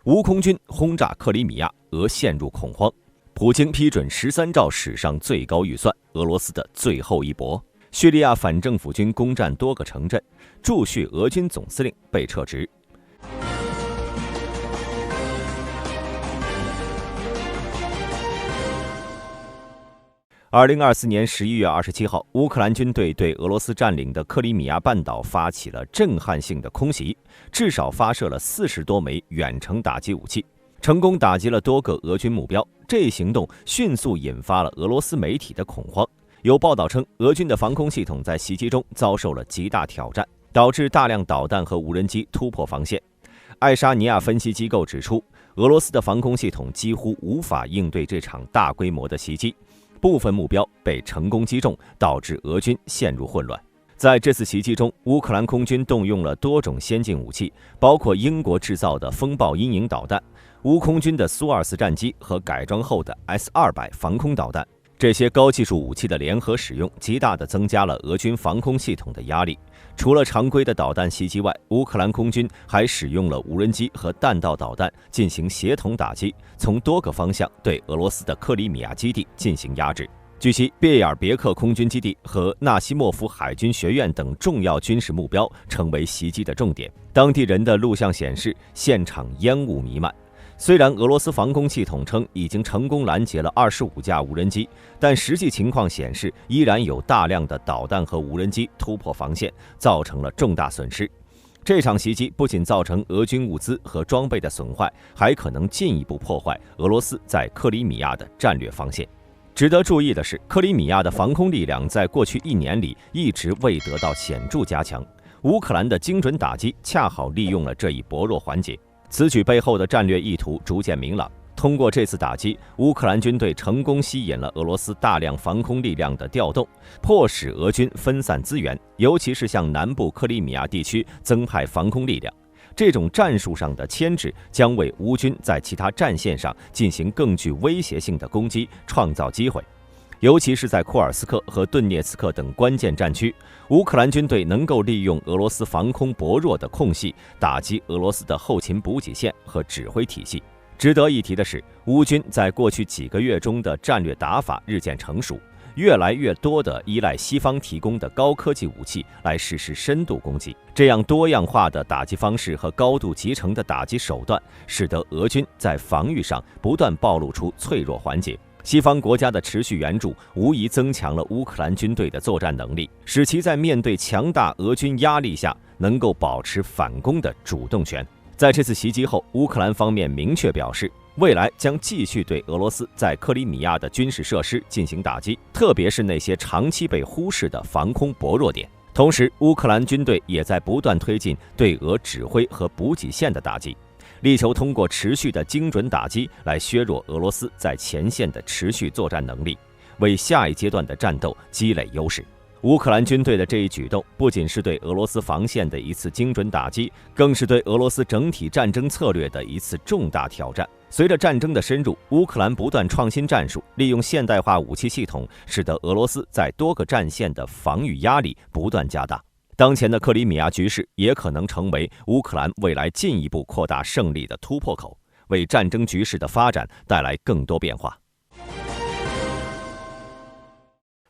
乌空军轰炸克里米亚，俄陷入恐慌。普京批准13兆史上最高预算，俄罗斯的最后一搏。叙利亚反政府军攻占多个城镇，驻叙俄军总司令被撤职。2024年11月27号，乌克兰军队对俄罗斯占领的克里米亚半岛发起了震撼性的空袭，至少发射了40多枚远程打击武器，成功打击了多个俄军目标。这一行动迅速引发了俄罗斯媒体的恐慌。有报道称，俄军的防空系统在袭击中遭受了极大挑战，导致大量导弹和无人机突破防线。爱沙尼亚分析机构指出，俄罗斯的防空系统几乎无法应对这场大规模的袭击。部分目标被成功击中，导致俄军陷入混乱。在这次袭击中，乌克兰空军动用了多种先进武器，包括英国制造的风暴阴影导弹、乌空军的苏24战机和改装后的 S-200防空导弹。这些高技术武器的联合使用，极大地增加了俄军防空系统的压力。除了常规的导弹袭击外，乌克兰空军还使用了无人机和弹道导弹进行协同打击，从多个方向对俄罗斯的克里米亚基地进行压制。据悉，别尔别克空军基地和纳西莫夫海军学院等重要军事目标成为袭击的重点。当地人的录像显示，现场烟雾弥漫。虽然俄罗斯防空系统称已经成功拦截了25架无人机，但实际情况显示，依然有大量的导弹和无人机突破防线，造成了重大损失。这场袭击不仅造成俄军物资和装备的损坏，还可能进一步破坏俄罗斯在克里米亚的战略防线。值得注意的是，克里米亚的防空力量在过去1年里一直未得到显著加强，乌克兰的精准打击恰好利用了这一薄弱环节。此举背后的战略意图逐渐明朗。通过这次打击，乌克兰军队成功吸引了俄罗斯大量防空力量的调动，迫使俄军分散资源，尤其是向南部克里米亚地区增派防空力量。这种战术上的牵制将为乌军在其他战线上进行更具威胁性的攻击创造机会。尤其是在库尔斯克和顿涅茨克等关键战区，乌克兰军队能够利用俄罗斯防空薄弱的空隙，打击俄罗斯的后勤补给线和指挥体系。值得一提的是，乌军在过去几个月中的战略打法日渐成熟，越来越多地依赖西方提供的高科技武器来实施深度攻击。这样多样化的打击方式和高度集成的打击手段，使得俄军在防御上不断暴露出脆弱环节。西方国家的持续援助无疑增强了乌克兰军队的作战能力，使其在面对强大俄军压力下能够保持反攻的主动权。在这次袭击后，乌克兰方面明确表示，未来将继续对俄罗斯在克里米亚的军事设施进行打击，特别是那些长期被忽视的防空薄弱点。同时，乌克兰军队也在不断推进对俄指挥和补给线的打击，力求通过持续的精准打击来削弱俄罗斯在前线的持续作战能力，为下一阶段的战斗积累优势。乌克兰军队的这一举动不仅是对俄罗斯防线的一次精准打击，更是对俄罗斯整体战争策略的一次重大挑战。随着战争的深入，乌克兰不断创新战术，利用现代化武器系统，使得俄罗斯在多个战线的防御压力不断加大。当前的克里米亚局势也可能成为乌克兰未来进一步扩大胜利的突破口，为战争局势的发展带来更多变化。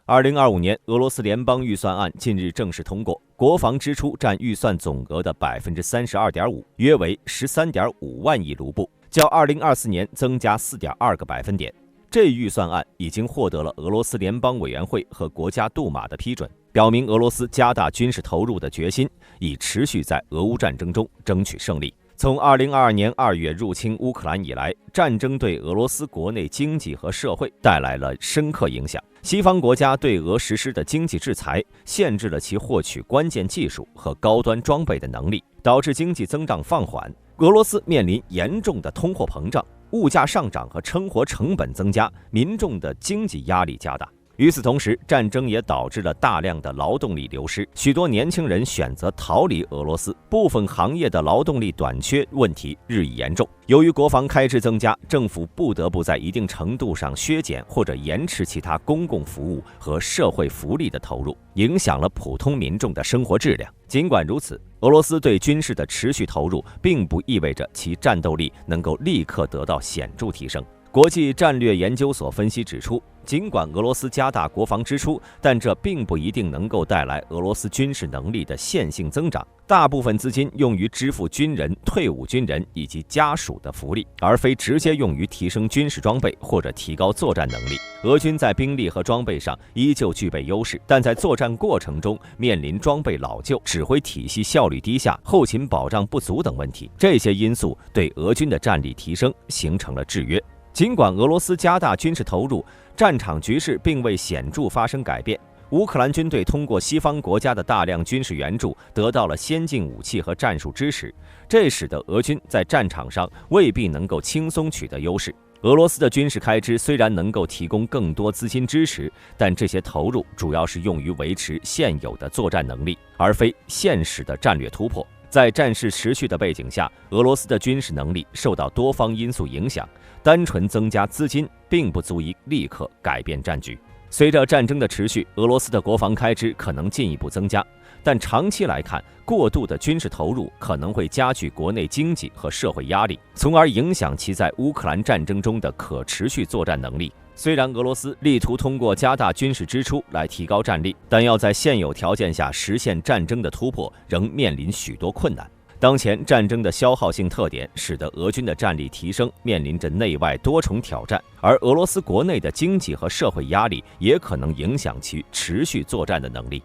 2025年俄罗斯联邦预算案近日正式通过，国防支出占预算总额的 32.5%， 约为 13.5万亿卢布，较2024年增加 4.2个百分点。这一预算案已经获得了俄罗斯联邦委员会和国家杜马的批准，表明俄罗斯加大军事投入的决心，以持续在俄乌战争中争取胜利。从2022年2月入侵乌克兰以来，战争对俄罗斯国内经济和社会带来了深刻影响。西方国家对俄实施的经济制裁，限制了其获取关键技术和高端装备的能力，导致经济增长放缓。俄罗斯面临严重的通货膨胀、物价上涨和生活成本增加，民众的经济压力加大。与此同时，战争也导致了大量的劳动力流失，许多年轻人选择逃离俄罗斯，部分行业的劳动力短缺问题日益严重。由于国防开支增加，政府不得不在一定程度上削减或者延迟其他公共服务和社会福利的投入，影响了普通民众的生活质量。尽管如此，俄罗斯对军事的持续投入，并不意味着其战斗力能够立刻得到显著提升。国际战略研究所分析指出，尽管俄罗斯加大国防支出，但这并不一定能够带来俄罗斯军事能力的线性增长。大部分资金用于支付军人、退伍军人以及家属的福利，而非直接用于提升军事装备或者提高作战能力。俄军在兵力和装备上依旧具备优势，但在作战过程中面临装备老旧、指挥体系效率低下、后勤保障不足等问题。这些因素对俄军的战力提升形成了制约。尽管俄罗斯加大军事投入，战场局势并未显著发生改变。乌克兰军队通过西方国家的大量军事援助，得到了先进武器和战术支持，这使得俄军在战场上未必能够轻松取得优势。俄罗斯的军事开支虽然能够提供更多资金支持，但这些投入主要是用于维持现有的作战能力，而非现实的战略突破。在战事持续的背景下，俄罗斯的军事能力受到多方因素影响，单纯增加资金并不足以立刻改变战局。随着战争的持续，俄罗斯的国防开支可能进一步增加，但长期来看，过度的军事投入可能会加剧国内经济和社会压力，从而影响其在乌克兰战争中的可持续作战能力。虽然俄罗斯力图通过加大军事支出来提高战力，但要在现有条件下实现战争的突破，仍面临许多困难。当前战争的消耗性特点使得俄军的战力提升面临着内外多重挑战，而俄罗斯国内的经济和社会压力也可能影响其持续作战的能力。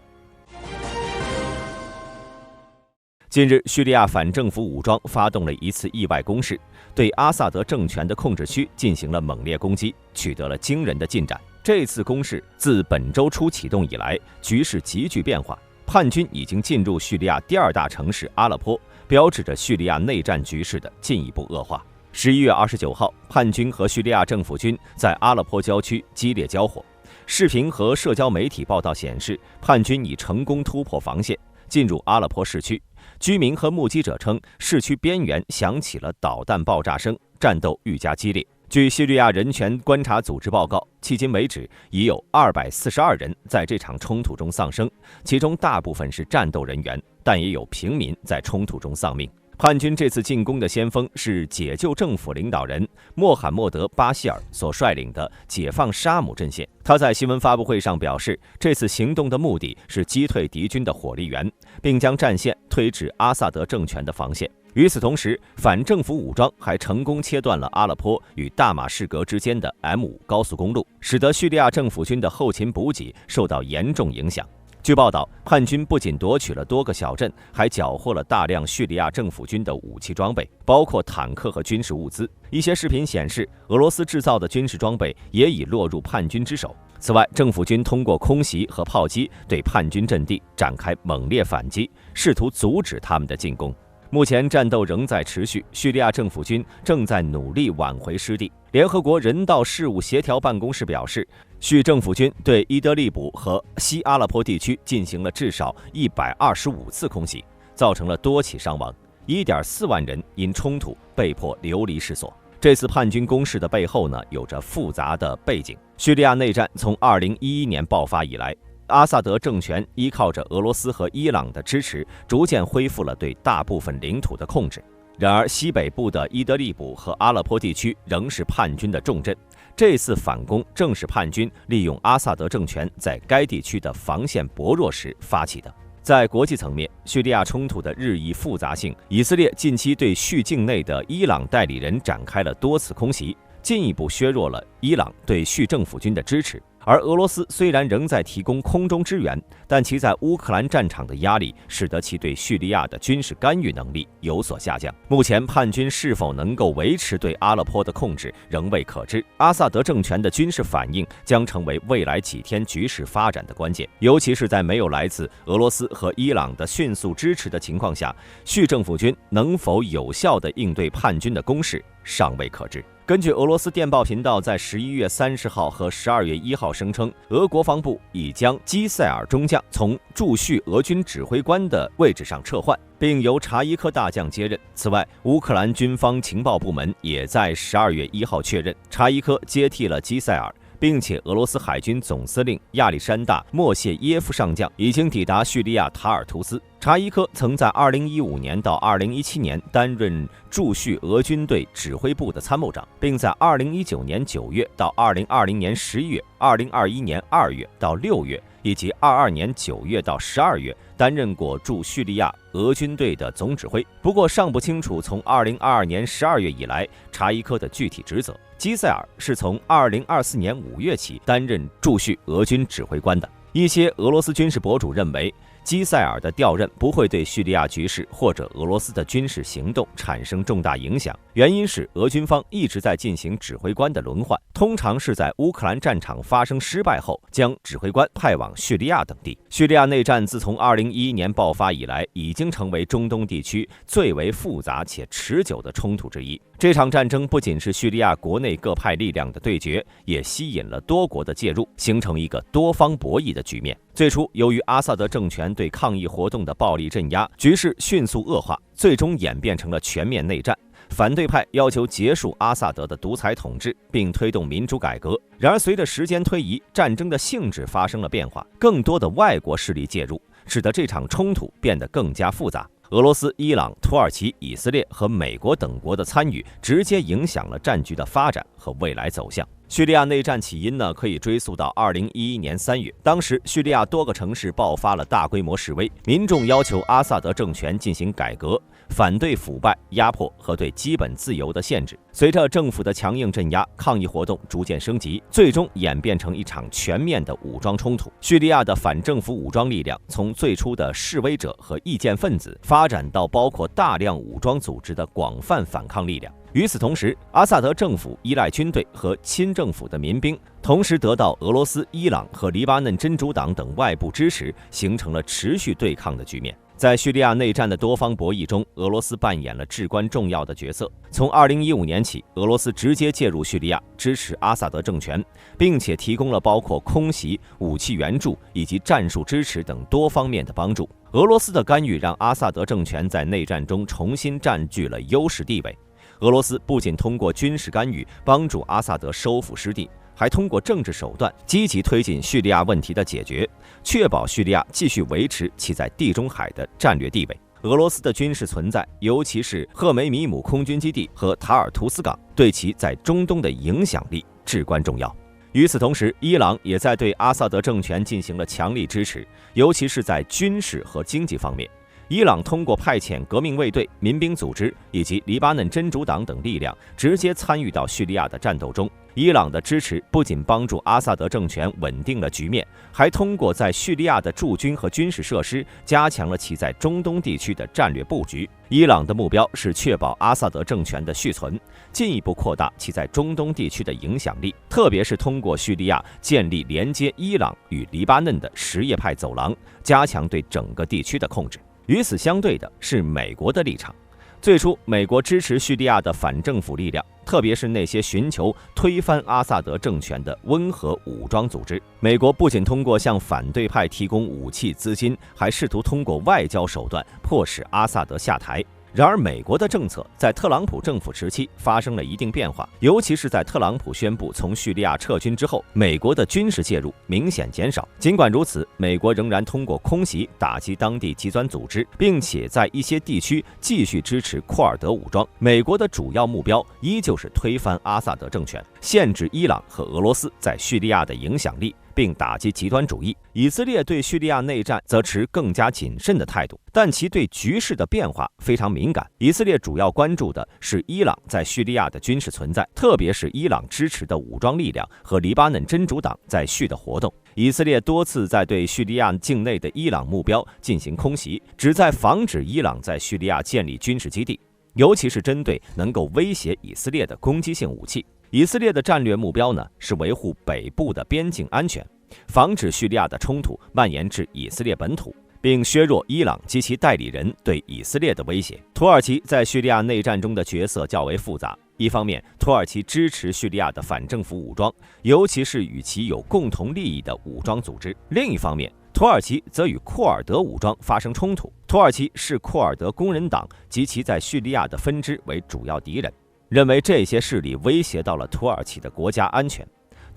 近日，叙利亚反政府武装发动了一次意外攻势，对阿萨德政权的控制区进行了猛烈攻击，取得了惊人的进展。这次攻势自本周初启动以来，局势急剧变化，叛军已经进入叙利亚第二大城市阿勒颇，标志着叙利亚内战局势的进一步恶化。11月29号，叛军和叙利亚政府军在阿勒颇郊区激烈交火。视频和社交媒体报道显示，叛军已成功突破防线，进入阿勒颇市区。居民和目击者称，市区边缘响起了导弹爆炸声，战斗愈加激烈。据叙利亚人权观察组织报告，迄今为止已有242人在这场冲突中丧生，其中大部分是战斗人员，但也有平民在冲突中丧命。叛军这次进攻的先锋是解救政府领导人穆罕默德·巴希尔所率领的解放沙姆阵线。他在新闻发布会上表示，这次行动的目的是击退敌军的火力源，并将战线推至阿萨德政权的防线。与此同时，反政府武装还成功切断了阿勒颇与大马士革之间的 M5 高速公路，使得叙利亚政府军的后勤补给受到严重影响。据报道，叛军不仅夺取了多个小镇，还缴获了大量叙利亚政府军的武器装备，包括坦克和军事物资。一些视频显示，俄罗斯制造的军事装备也已落入叛军之手。此外，政府军通过空袭和炮击对叛军阵地展开猛烈反击，试图阻止他们的进攻。目前战斗仍在持续，叙利亚政府军正在努力挽回失地。联合国人道事务协调办公室表示，叙政府军对伊德利卜和西阿勒颇地区进行了至少125次空袭，造成了多起伤亡，1.4万人因冲突被迫流离失所。这次叛军攻势的背后呢，有着复杂的背景。叙利亚内战从2011年爆发以来，阿萨德政权依靠着俄罗斯和伊朗的支持，逐渐恢复了对大部分领土的控制。然而，西北部的伊德利卜和阿勒颇地区仍是叛军的重镇。这次反攻正是叛军利用阿萨德政权在该地区的防线薄弱时发起的。在国际层面，叙利亚冲突的日益复杂性，以色列近期对叙境内的伊朗代理人展开了多次空袭，进一步削弱了伊朗对叙政府军的支持。而俄罗斯虽然仍在提供空中支援，但其在乌克兰战场的压力使得其对叙利亚的军事干预能力有所下降。目前叛军是否能够维持对阿勒颇的控制仍未可知。阿萨德政权的军事反应将成为未来几天局势发展的关键，尤其是在没有来自俄罗斯和伊朗的迅速支持的情况下，叙政府军能否有效地应对叛军的攻势尚未可知。根据俄罗斯电报频道在11月30号和12月1号声称，俄国防部已将基塞尔中将从驻叙俄军指挥官的位置上撤换，并由查伊科大将接任。此外，乌克兰军方情报部门也在12月1号确认，查伊科接替了基塞尔，并且俄罗斯海军总司令亚历山大·莫谢耶夫上将已经抵达叙利亚塔尔图斯。查伊科曾在2015年到2017年担任驻叙俄军队指挥部的参谋长，并在2019年9月到2020年11月、2021年2月到6月以及22年9月到12月担任过驻叙利亚俄军队的总指挥。不过尚不清楚从2022年12月以来查伊科的具体职责。基塞尔是从2024年5月起担任驻叙俄军指挥官的。一些俄罗斯军事博主认为，基塞尔的调任不会对叙利亚局势或者俄罗斯的军事行动产生重大影响，原因是俄军方一直在进行指挥官的轮换，通常是在乌克兰战场发生失败后，将指挥官派往叙利亚等地。叙利亚内战自从2011年爆发以来，已经成为中东地区最为复杂且持久的冲突之一。这场战争不仅是叙利亚国内各派力量的对决，也吸引了多国的介入，形成一个多方博弈的局面。最初，由于阿萨德政权对抗议活动的暴力镇压，局势迅速恶化，最终演变成了全面内战。反对派要求结束阿萨德的独裁统治，并推动民主改革。然而，随着时间推移，战争的性质发生了变化，更多的外国势力介入，使得这场冲突变得更加复杂。俄罗斯、伊朗、土耳其、以色列和美国等国的参与，直接影响了战局的发展和未来走向。叙利亚内战起因呢，可以追溯到2011年3月，当时叙利亚多个城市爆发了大规模示威，民众要求阿萨德政权进行改革，反对腐败、压迫和对基本自由的限制。随着政府的强硬镇压，抗议活动逐渐升级，最终演变成一场全面的武装冲突。叙利亚的反政府武装力量从最初的示威者和意见分子，发展到包括大量武装组织的广泛反抗力量。与此同时，阿萨德政府依赖军队和亲政府的民兵，同时得到俄罗斯、伊朗和黎巴嫩真主党等外部支持，形成了持续对抗的局面。在叙利亚内战的多方博弈中，俄罗斯扮演了至关重要的角色。从2015年起，俄罗斯直接介入叙利亚，支持阿萨德政权，并且提供了包括空袭、武器援助以及战术支持等多方面的帮助。俄罗斯的干预让阿萨德政权在内战中重新占据了优势地位。俄罗斯不仅通过军事干预帮助阿萨德收复失地，还通过政治手段积极推进叙利亚问题的解决，确保叙利亚继续维持其在地中海的战略地位。俄罗斯的军事存在，尤其是赫梅米姆空军基地和塔尔图斯港，对其在中东的影响力至关重要。与此同时，伊朗也在对阿萨德政权进行了强力支持，尤其是在军事和经济方面。伊朗通过派遣革命卫队、民兵组织以及黎巴嫩真主党等力量，直接参与到叙利亚的战斗中。伊朗的支持不仅帮助阿萨德政权稳定了局面，还通过在叙利亚的驻军和军事设施，加强了其在中东地区的战略布局。伊朗的目标是确保阿萨德政权的续存，进一步扩大其在中东地区的影响力，特别是通过叙利亚建立连接伊朗与黎巴嫩的什叶派走廊，加强对整个地区的控制。与此相对的是美国的立场。最初，美国支持叙利亚的反政府力量，特别是那些寻求推翻阿萨德政权的温和武装组织。美国不仅通过向反对派提供武器资金，还试图通过外交手段迫使阿萨德下台。然而，美国的政策在特朗普政府时期发生了一定变化，尤其是在特朗普宣布从叙利亚撤军之后，美国的军事介入明显减少。尽管如此，美国仍然通过空袭打击当地极端组织，并且在一些地区继续支持库尔德武装。美国的主要目标依旧是推翻阿萨德政权，限制伊朗和俄罗斯在叙利亚的影响力，并打击极端主义。以色列对叙利亚内战则持更加谨慎的态度，但其对局势的变化非常敏感。以色列主要关注的是伊朗在叙利亚的军事存在，特别是伊朗支持的武装力量和黎巴嫩真主党在叙的活动。以色列多次在对叙利亚境内的伊朗目标进行空袭，旨在防止伊朗在叙利亚建立军事基地，尤其是针对能够威胁以色列的攻击性武器。以色列的战略目标呢，是维护北部的边境安全，防止叙利亚的冲突蔓延至以色列本土，并削弱伊朗及其代理人对以色列的威胁。土耳其在叙利亚内战中的角色较为复杂，一方面，土耳其支持叙利亚的反政府武装，尤其是与其有共同利益的武装组织；另一方面，土耳其则与库尔德武装发生冲突。土耳其视库尔德工人党及其在叙利亚的分支为主要敌人，认为这些势力威胁到了土耳其的国家安全。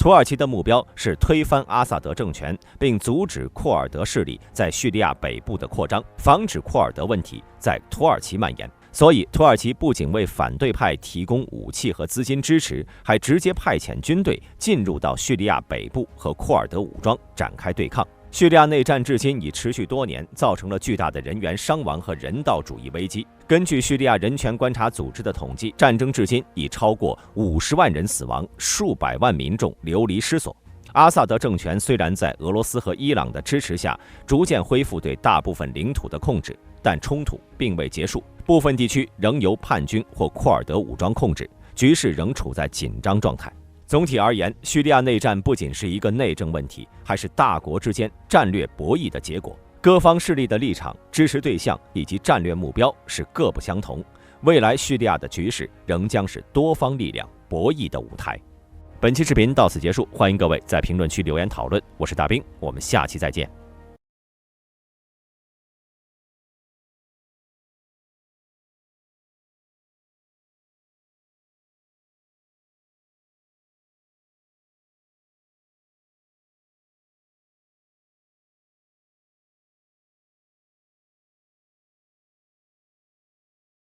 土耳其的目标是推翻阿萨德政权，并阻止库尔德势力在叙利亚北部的扩张，防止库尔德问题在土耳其蔓延。所以，土耳其不仅为反对派提供武器和资金支持，还直接派遣军队进入到叙利亚北部和库尔德武装展开对抗。叙利亚内战至今已持续多年，造成了巨大的人员伤亡和人道主义危机。根据叙利亚人权观察组织的统计，战争至今已超过50万人死亡，数百万民众流离失所。阿萨德政权虽然在俄罗斯和伊朗的支持下逐渐恢复对大部分领土的控制，但冲突并未结束，部分地区仍由叛军或库尔德武装控制，局势仍处在紧张状态。总体而言，叙利亚内战不仅是一个内政问题，还是大国之间战略博弈的结果。各方势力的立场、支持对象以及战略目标是各不相同。未来叙利亚的局势仍将是多方力量博弈的舞台。本期视频到此结束，欢迎各位在评论区留言讨论。我是大兵，我们下期再见。